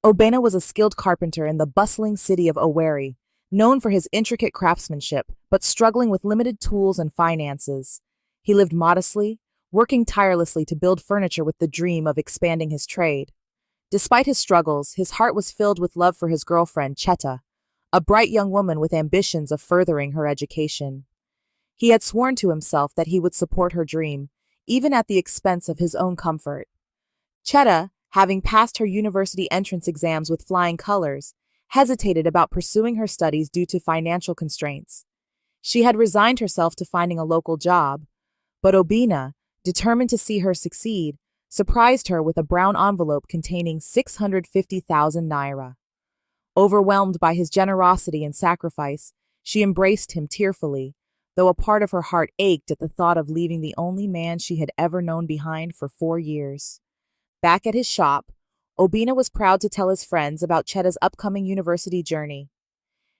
Obena was a skilled carpenter in the bustling city of Owerri, known for his intricate craftsmanship, but struggling with limited tools and finances. He lived modestly, working tirelessly to build furniture with the dream of expanding his trade. Despite his struggles, his heart was filled with love for his girlfriend, Cheta, a bright young woman with ambitions of furthering her education. He had sworn to himself that he would support her dream, even at the expense of his own comfort. Cheta, having passed her university entrance exams with flying colors, hesitated about pursuing her studies due to financial constraints. She had resigned herself to finding a local job, but Obena, determined to see her succeed, surprised her with a brown envelope containing 650,000 naira. Overwhelmed by his generosity and sacrifice, she embraced him tearfully, though a part of her heart ached at the thought of leaving the only man she had ever known behind for 4 years. Back at his shop, Obena was proud to tell his friends about Cheta's upcoming university journey.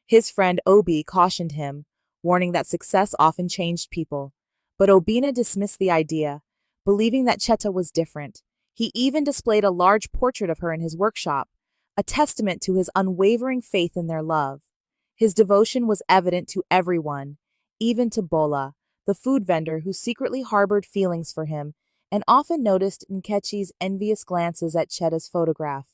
His friend Obi cautioned him, warning that success often changed people, but Obena dismissed the idea, believing that Cheta was different. He even displayed a large portrait of her in his workshop, a testament to his unwavering faith in their love. His devotion was evident to everyone, even to Bola, the food vendor who secretly harbored feelings for him and often noticed Nkechi's envious glances at Cheta's photograph.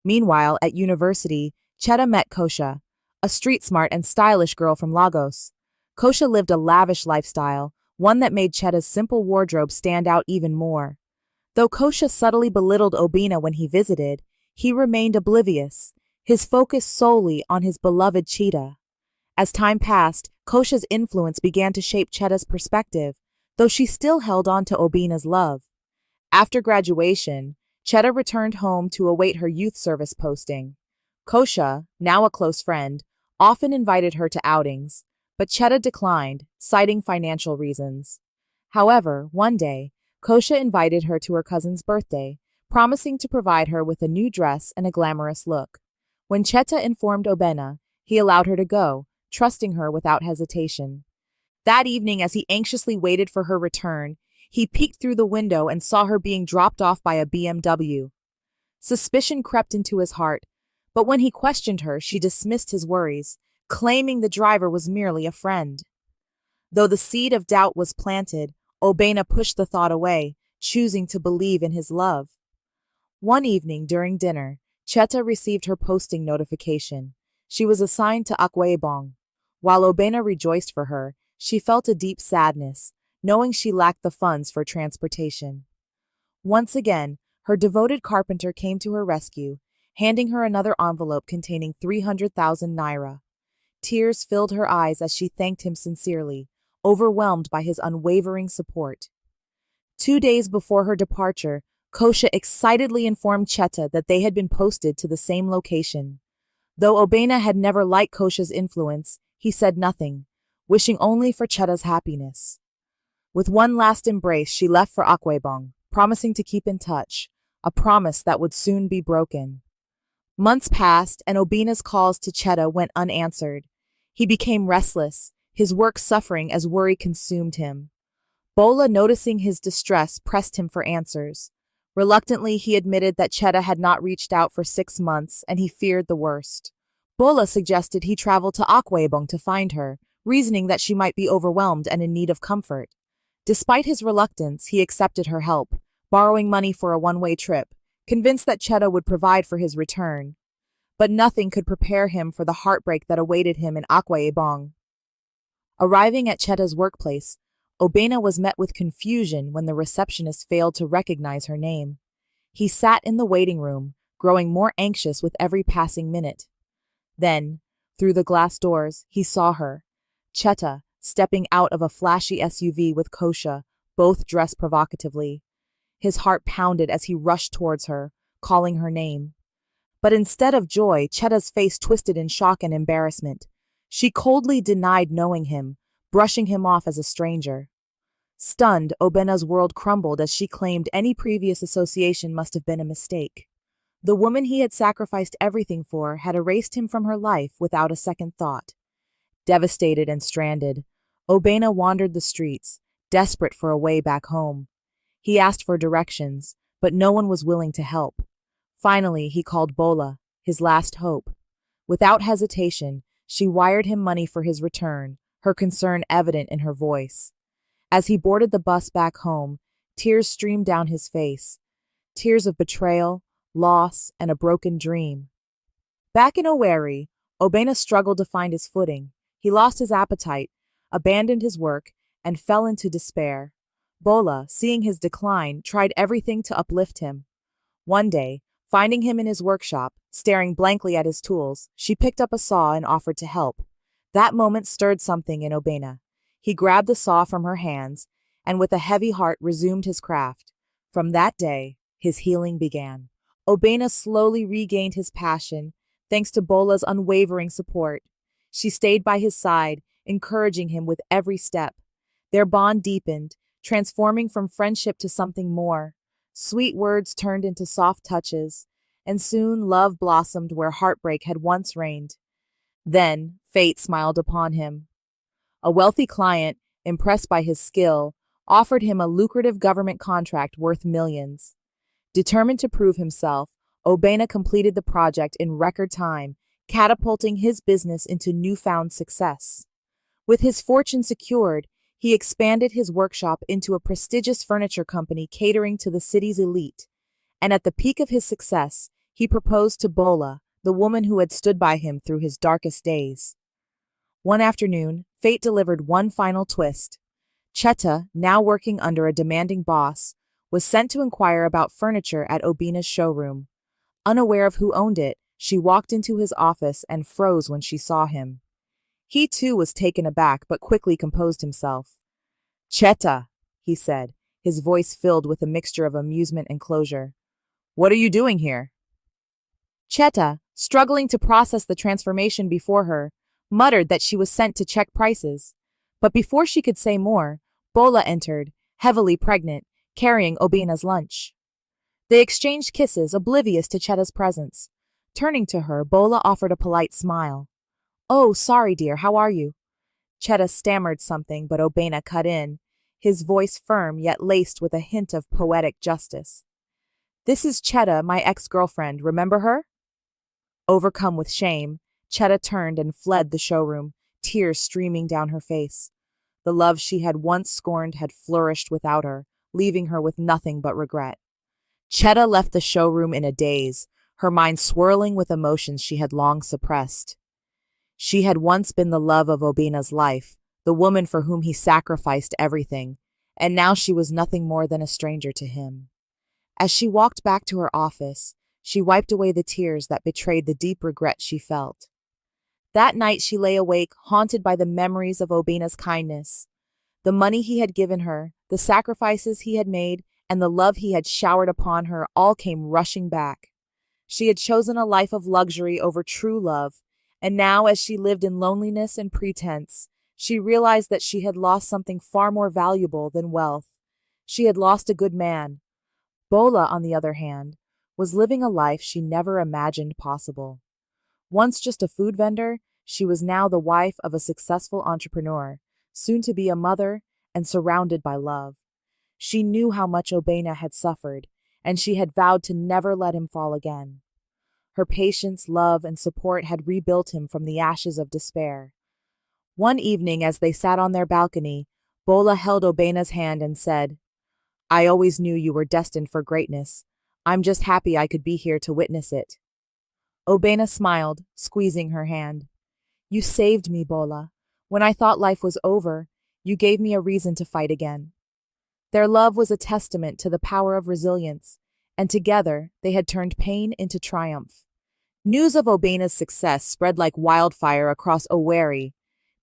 Meanwhile, at university, Cheta met Kosha, a street-smart and stylish girl from Lagos. Kosha lived a lavish lifestyle, one that made Cheta's simple wardrobe stand out even more. Though Kosha subtly belittled Obena when he visited, he remained oblivious, his focus solely on his beloved Cheta. As time passed, Kosha's influence began to shape Cheta's perspective, though she still held on to Obena's love. After graduation, Cheta returned home to await her youth service posting. Kosha, now a close friend, often invited her to outings, but Cheta declined, citing financial reasons. However, one day, Kosha invited her to her cousin's birthday, promising to provide her with a new dress and a glamorous look. When Cheta informed Obena, he allowed her to go, trusting her without hesitation. That evening, as he anxiously waited for her return, he peeked through the window and saw her being dropped off by a BMW. Suspicion crept into his heart, but when he questioned her, she dismissed his worries, claiming the driver was merely a friend. Though the seed of doubt was planted, Obena pushed the thought away, choosing to believe in his love. One evening during dinner, Cheta received her posting notification. She was assigned to Akwaibong. While Obena rejoiced for her, she felt a deep sadness, knowing she lacked the funds for transportation. Once again, her devoted carpenter came to her rescue, handing her another envelope containing 300,000 naira. Tears filled her eyes as she thanked him sincerely, overwhelmed by his unwavering support. 2 days before her departure, Kosha excitedly informed Cheta that they had been posted to the same location. Though Obena had never liked Kosha's influence, he said nothing, wishing only for Cheta's happiness. With one last embrace, she left for Akwaibong, promising to keep in touch, a promise that would soon be broken. Months passed, and Obena's calls to Cheta went unanswered. He became restless, his work suffering as worry consumed him. Bola, noticing his distress, pressed him for answers. Reluctantly, he admitted that Cheta had not reached out for 6 months, and he feared the worst. Bola suggested he travel to Akwaibong to find her, reasoning that she might be overwhelmed and in need of comfort. Despite his reluctance, he accepted her help, borrowing money for a one-way trip, convinced that Cheta would provide for his return. But nothing could prepare him for the heartbreak that awaited him in Akwaibong. Arriving at Cheta's workplace, Obena was met with confusion when the receptionist failed to recognize her name. He sat in the waiting room, growing more anxious with every passing minute. Then, through the glass doors, he saw her, Cheta, stepping out of a flashy SUV with Kosha, both dressed provocatively. His heart pounded as he rushed towards her, calling her name. But instead of joy, Cheta's face twisted in shock and embarrassment. She coldly denied knowing him, brushing him off as a stranger. Stunned, Obena's world crumbled as she claimed any previous association must have been a mistake. The woman he had sacrificed everything for had erased him from her life without a second thought. Devastated and stranded, Obena wandered the streets, desperate for a way back home. He asked for directions, but no one was willing to help. Finally, he called Bola, his last hope. Without hesitation, she wired him money for his return, her concern evident in her voice. As he boarded the bus back home, tears streamed down his face, tears of betrayal, loss, and a broken dream. Back in Owerri, Obena struggled to find his footing. He lost his appetite, abandoned his work, and fell into despair. Bola, seeing his decline, tried everything to uplift him. One day, finding him in his workshop, staring blankly at his tools, she picked up a saw and offered to help. That moment stirred something in Obena. He grabbed the saw from her hands and with a heavy heart resumed his craft. From that day, his healing began. Obena slowly regained his passion, thanks to Bola's unwavering support. She stayed by his side, encouraging him with every step. Their bond deepened, transforming from friendship to something more. Sweet words turned into soft touches, and soon love blossomed where heartbreak had once reigned. Then, fate smiled upon him. A wealthy client, impressed by his skill, offered him a lucrative government contract worth millions. Determined to prove himself, Obena completed the project in record time, catapulting his business into newfound success. With his fortune secured, he expanded his workshop into a prestigious furniture company catering to the city's elite. And at the peak of his success, he proposed to Bola, the woman who had stood by him through his darkest days. One afternoon, fate delivered one final twist. Cheta, now working under a demanding boss, was sent to inquire about furniture at Obena's showroom. Unaware of who owned it, she walked into his office and froze when she saw him. He too was taken aback but quickly composed himself. "Cheta," he said, his voice filled with a mixture of amusement and closure. "What are you doing here?" Cheta, struggling to process the transformation before her, muttered that she was sent to check prices. But before she could say more, Bola entered, heavily pregnant, carrying Obena's lunch. They exchanged kisses, oblivious to Cheta's presence. Turning to her, Bola offered a polite smile. "Oh, sorry, dear, how are you?" Cheta stammered something, but Obena cut in, his voice firm yet laced with a hint of poetic justice. "This is Cheta, my ex-girlfriend, remember her?" Overcome with shame, Cheta turned and fled the showroom, tears streaming down her face. The love she had once scorned had flourished without her, leaving her with nothing but regret. Cheta left the showroom in a daze, her mind swirling with emotions she had long suppressed. She had once been the love of Obena's life, the woman for whom he sacrificed everything, and now she was nothing more than a stranger to him. As she walked back to her office, she wiped away the tears that betrayed the deep regret she felt. That night she lay awake, haunted by the memories of Obena's kindness. The money he had given her, the sacrifices he had made, and the love he had showered upon her all came rushing back. She had chosen a life of luxury over true love, and now as she lived in loneliness and pretense, she realized that she had lost something far more valuable than wealth. She had lost a good man. Bola, on the other hand, was living a life she never imagined possible. Once just a food vendor, she was now the wife of a successful entrepreneur, soon to be a mother, and surrounded by love. She knew how much Obena had suffered, and she had vowed to never let him fall again. Her patience, love, and support had rebuilt him from the ashes of despair. One evening, as they sat on their balcony, Bola held Obena's hand and said, "I always knew you were destined for greatness. I'm just happy I could be here to witness it." Obena smiled, squeezing her hand. "You saved me, Bola. When I thought life was over, you gave me a reason to fight again." Their love was a testament to the power of resilience, and together they had turned pain into triumph. News of Obena's success spread like wildfire across Owerri.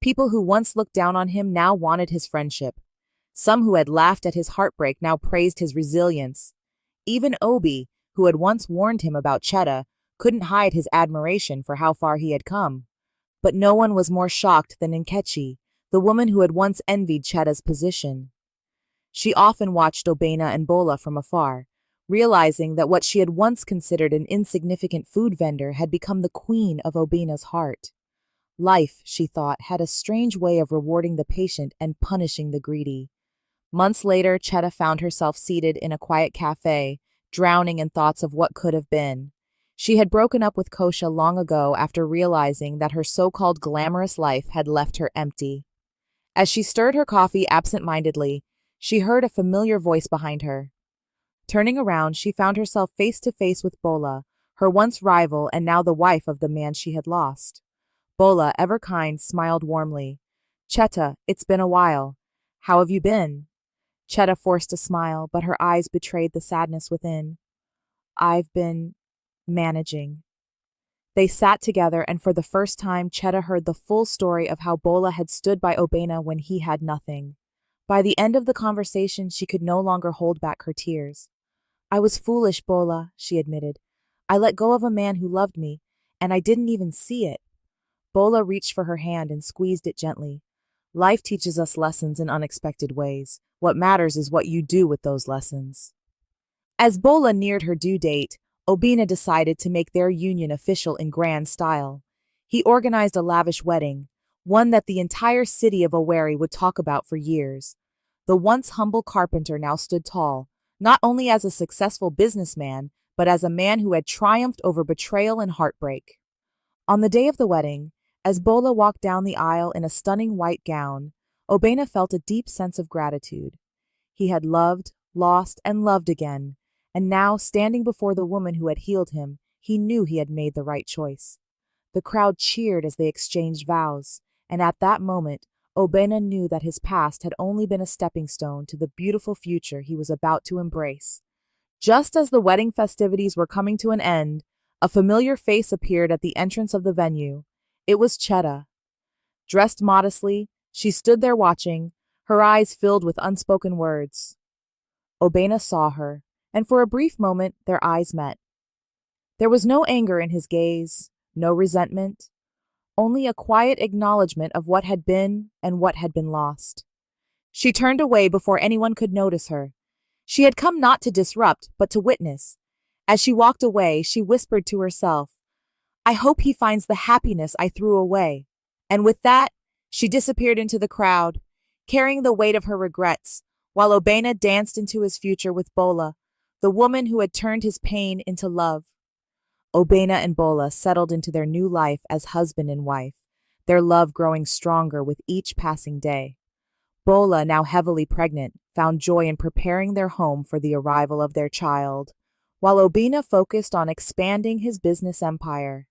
People who once looked down on him now wanted his friendship. Some who had laughed at his heartbreak now praised his resilience. Even Obi, who had once warned him about Cheta, couldn't hide his admiration for how far he had come. But no one was more shocked than Nkechi, the woman who had once envied Cheta's position. She often watched Obena and Bola from afar, realizing that what she had once considered an insignificant food vendor had become the queen of Obena's heart. Life, she thought, had a strange way of rewarding the patient and punishing the greedy. Months later, Cheta found herself seated in a quiet cafe, drowning in thoughts of what could have been. She had broken up with Kosha long ago after realizing that her so-called glamorous life had left her empty. As she stirred her coffee absent-mindedly, she heard a familiar voice behind her. Turning around, she found herself face to face with Bola, her once rival and now the wife of the man she had lost. Bola, ever kind, smiled warmly. Cheta, it's been a while. How have you been? Cheta forced a smile, but her eyes betrayed the sadness within. I've been managing. They sat together, and for the first time, Cheta heard the full story of how Bola had stood by Obena when he had nothing. By the end of the conversation, she could no longer hold back her tears. I was foolish, Bola, she admitted. I let go of a man who loved me, and I didn't even see it. Bola reached for her hand and squeezed it gently. Life teaches us lessons in unexpected ways. What matters is what you do with those lessons. As Bola neared her due date, Obena decided to make their union official in grand style. He organized a lavish wedding, one that the entire city of Owerri would talk about for years. The once humble carpenter now stood tall, not only as a successful businessman, but as a man who had triumphed over betrayal and heartbreak. On the day of the wedding, as Bola walked down the aisle in a stunning white gown, Obena felt a deep sense of gratitude. He had loved, lost, and loved again, and now, standing before the woman who had healed him, he knew he had made the right choice. The crowd cheered as they exchanged vows, and at that moment, Obena knew that his past had only been a stepping stone to the beautiful future he was about to embrace. Just as the wedding festivities were coming to an end, a familiar face appeared at the entrance of the venue. It was Cheta. Dressed modestly, she stood there watching, her eyes filled with unspoken words. Obena saw her, and for a brief moment their eyes met. There was no anger in his gaze, no resentment, only a quiet acknowledgement of what had been and what had been lost. She turned away before anyone could notice her. She had come not to disrupt, but to witness. As she walked away, she whispered to herself, I hope he finds the happiness I threw away. And with that, she disappeared into the crowd, carrying the weight of her regrets, while Obena danced into his future with Bola, the woman who had turned his pain into love. Obena and Bola settled into their new life as husband and wife, their love growing stronger with each passing day. Bola, now heavily pregnant, found joy in preparing their home for the arrival of their child, while Obena focused on expanding his business empire.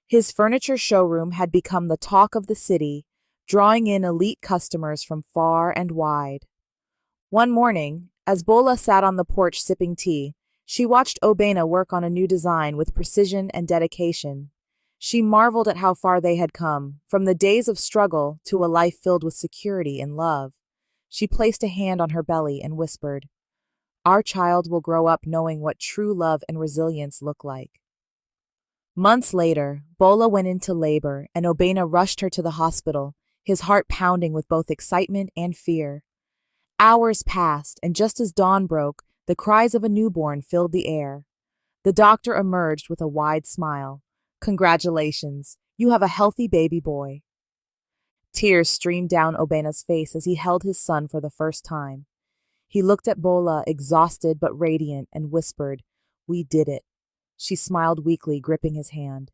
His furniture showroom had become the talk of the city, drawing in elite customers from far and wide. One morning, as Bola sat on the porch sipping tea, she watched Obena work on a new design with precision and dedication. She marveled at how far they had come, from the days of struggle to a life filled with security and love. She placed a hand on her belly and whispered, Our child will grow up knowing what true love and resilience look like. Months later, Bola went into labor, and Obena rushed her to the hospital, his heart pounding with both excitement and fear. Hours passed, and just as dawn broke, the cries of a newborn filled the air. The doctor emerged with a wide smile. Congratulations, you have a healthy baby boy. Tears streamed down Obena's face as he held his son for the first time. He looked at Bola, exhausted but radiant, and whispered, We did it. She smiled weakly, gripping his hand.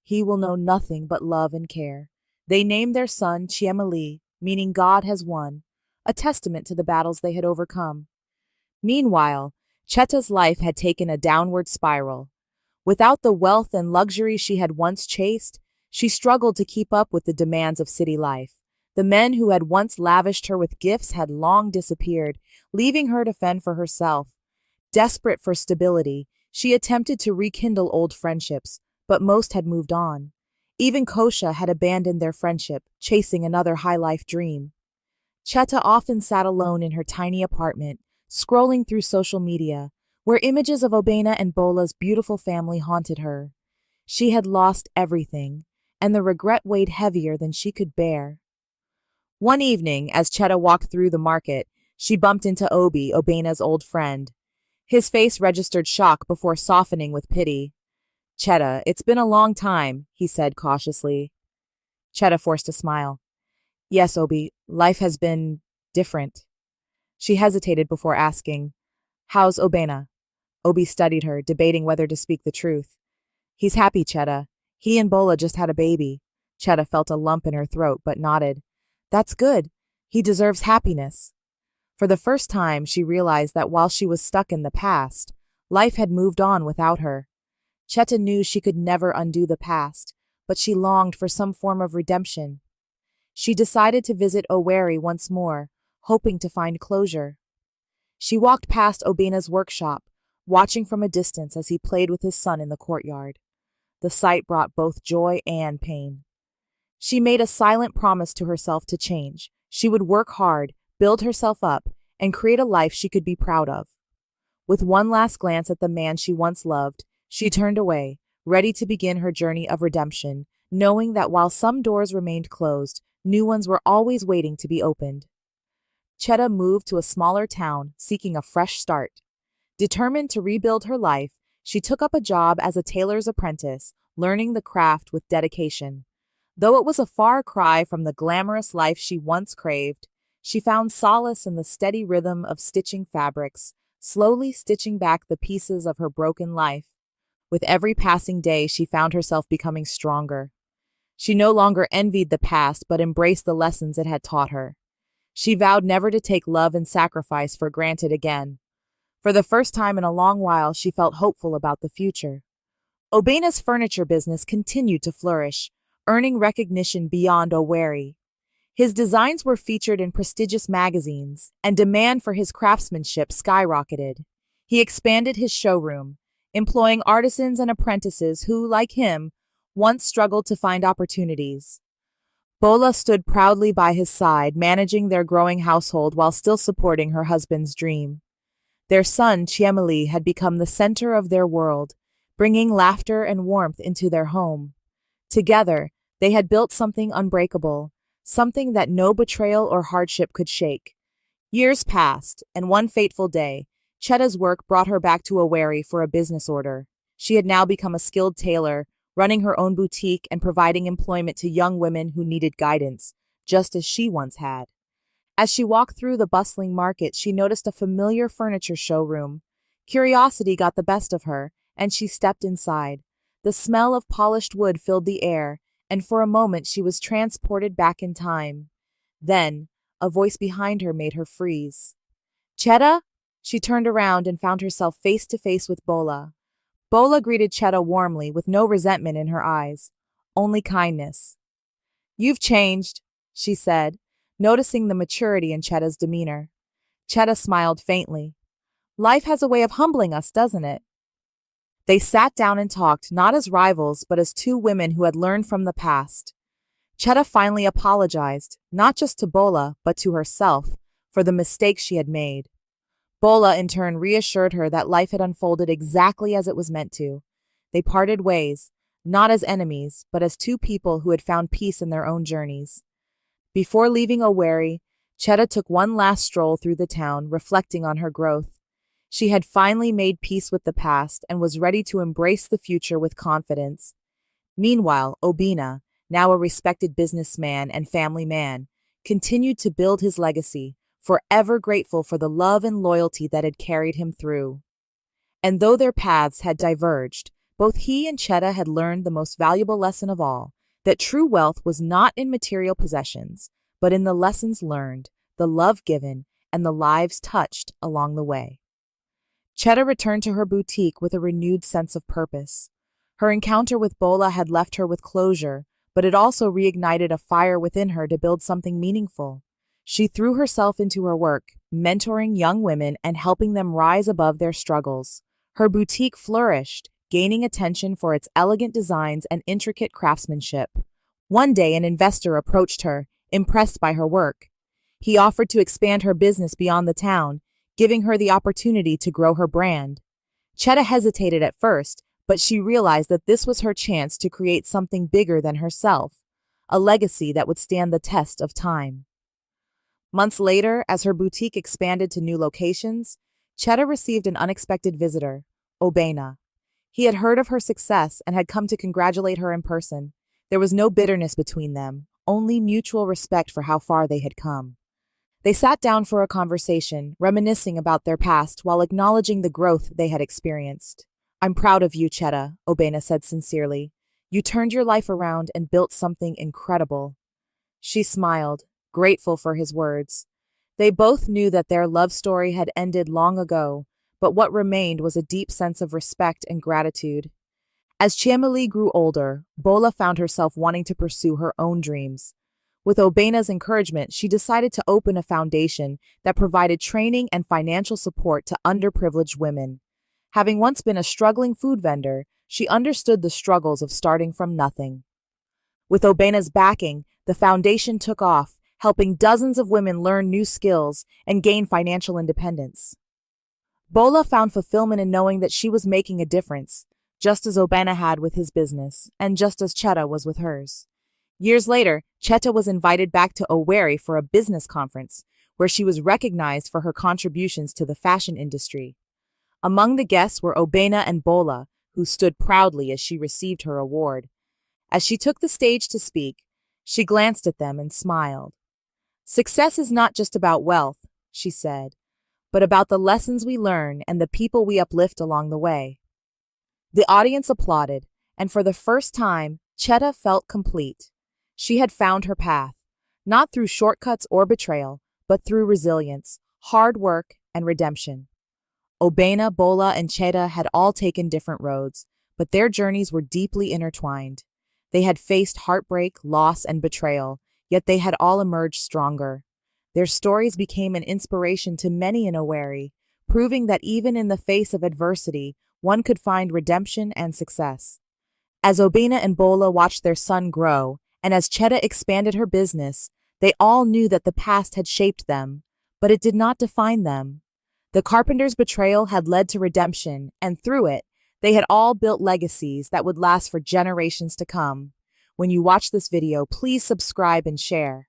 He will know nothing but love and care. They named their son Chiemali, meaning God has won, a testament to the battles they had overcome. Meanwhile, Cheta's life had taken a downward spiral. Without the wealth and luxury she had once chased, she struggled to keep up with the demands of city life. The men who had once lavished her with gifts had long disappeared, leaving her to fend for herself. Desperate for stability, she attempted to rekindle old friendships, but most had moved on. Even Kosha had abandoned their friendship, chasing another high-life dream. Cheta often sat alone in her tiny apartment, scrolling through social media, where images of Obena and Bola's beautiful family haunted her. She had lost everything, and the regret weighed heavier than she could bear. One evening, as Cheta walked through the market, she bumped into Obi, Obena's old friend. His face registered shock before softening with pity. Cheta, it's been a long time, he said cautiously. Cheta forced a smile. Yes, Obi, life has been different. She hesitated before asking, How's Obena? Obi studied her, debating whether to speak the truth. He's happy, Cheta. He and Bola just had a baby. Cheta felt a lump in her throat but nodded. That's good. He deserves happiness. For the first time, she realized that while she was stuck in the past, life had moved on without her. Cheta knew she could never undo the past, but she longed for some form of redemption. She decided to visit Owerri once more, hoping to find closure. She walked past Obena's workshop, watching from a distance as he played with his son in the courtyard. The sight brought both joy and pain. She made a silent promise to herself to change. She would work hard, build herself up, and create a life she could be proud of. With one last glance at the man she once loved, she turned away, ready to begin her journey of redemption, knowing that while some doors remained closed, new ones were always waiting to be opened. Cheta moved to a smaller town, seeking a fresh start. Determined to rebuild her life, she took up a job as a tailor's apprentice, learning the craft with dedication. Though it was a far cry from the glamorous life she once craved, she found solace in the steady rhythm of stitching fabrics, slowly stitching back the pieces of her broken life. With every passing day, she found herself becoming stronger. She no longer envied the past but embraced the lessons it had taught her. She vowed never to take love and sacrifice for granted again. For the first time in a long while, she felt hopeful about the future. Obena's furniture business continued to flourish, earning recognition beyond Owerri. His designs were featured in prestigious magazines, and demand for his craftsmanship skyrocketed. He expanded his showroom, employing artisans and apprentices who, like him, once struggled to find opportunities. Bola stood proudly by his side, managing their growing household while still supporting her husband's dream. Their son, Cheta, had become the center of their world, bringing laughter and warmth into their home. Together, they had built something unbreakable, something that no betrayal or hardship could shake. Years passed, and one fateful day, Cheta's work brought her back to Owerri for a business order. She had now become a skilled tailor, running her own boutique and providing employment to young women who needed guidance, just as she once had. As she walked through the bustling market, she noticed a familiar furniture showroom. Curiosity got the best of her, and she stepped inside. The smell of polished wood filled the air, and for a moment she was transported back in time. Then, a voice behind her made her freeze. Cheta? She turned around and found herself face to face with Bola. Bola greeted Cheta warmly, with no resentment in her eyes, only kindness. You've changed, she said, noticing the maturity in Cheta's demeanor. Cheta smiled faintly. Life has a way of humbling us, doesn't it? They sat down and talked, not as rivals, but as two women who had learned from the past. Cheta finally apologized, not just to Bola, but to herself, for the mistakes she had made. Bola, in turn, reassured her that life had unfolded exactly as it was meant to. They parted ways, not as enemies, but as two people who had found peace in their own journeys. Before leaving Owerri, Cheta took one last stroll through the town, reflecting on her growth. She had finally made peace with the past and was ready to embrace the future with confidence. Meanwhile, Obena, now a respected businessman and family man, continued to build his legacy, forever grateful for the love and loyalty that had carried him through. And though their paths had diverged, both he and Cheta had learned the most valuable lesson of all, that true wealth was not in material possessions, but in the lessons learned, the love given, and the lives touched along the way. Cheta returned to her boutique with a renewed sense of purpose. Her encounter with Bola had left her with closure, but it also reignited a fire within her to build something meaningful. She threw herself into her work, mentoring young women and helping them rise above their struggles. Her boutique flourished, gaining attention for its elegant designs and intricate craftsmanship. One day, an investor approached her, impressed by her work. He offered to expand her business beyond the town, giving her the opportunity to grow her brand. Cheta hesitated at first, but she realized that this was her chance to create something bigger than herself, a legacy that would stand the test of time. Months later, as her boutique expanded to new locations, Cheta received an unexpected visitor, Obena. He had heard of her success and had come to congratulate her in person. There was no bitterness between them, only mutual respect for how far they had come. They sat down for a conversation, reminiscing about their past while acknowledging the growth they had experienced. I'm proud of you, Cheta, Obena said sincerely. You turned your life around and built something incredible. She smiled, grateful for his words. They both knew that their love story had ended long ago, but what remained was a deep sense of respect and gratitude. As Chiemali grew older, Bola found herself wanting to pursue her own dreams. With Obena's encouragement, she decided to open a foundation that provided training and financial support to underprivileged women. Having once been a struggling food vendor, she understood the struggles of starting from nothing. With Obena's backing, the foundation took off, helping dozens of women learn new skills and gain financial independence. Bola found fulfillment in knowing that she was making a difference, just as Obena had with his business, and just as Cheta was with hers. Years later, Cheta was invited back to Owerri for a business conference, where she was recognized for her contributions to the fashion industry. Among the guests were Obena and Bola, who stood proudly as she received her award. As she took the stage to speak, she glanced at them and smiled. Success is not just about wealth, she said, but about the lessons we learn and the people we uplift along the way. The audience applauded, and for the first time, Cheta felt complete. She had found her path, not through shortcuts or betrayal, but through resilience, hard work, and redemption. Obena, Bola, and Cheta had all taken different roads, but their journeys were deeply intertwined. They had faced heartbreak, loss, and betrayal, yet they had all emerged stronger. Their stories became an inspiration to many in Owerri, proving that even in the face of adversity, one could find redemption and success. As Obena and Bola watched their son grow, and as Cheta expanded her business, they all knew that the past had shaped them, but it did not define them. The carpenter's betrayal had led to redemption, and through it, they had all built legacies that would last for generations to come. When you watch this video, please subscribe and share.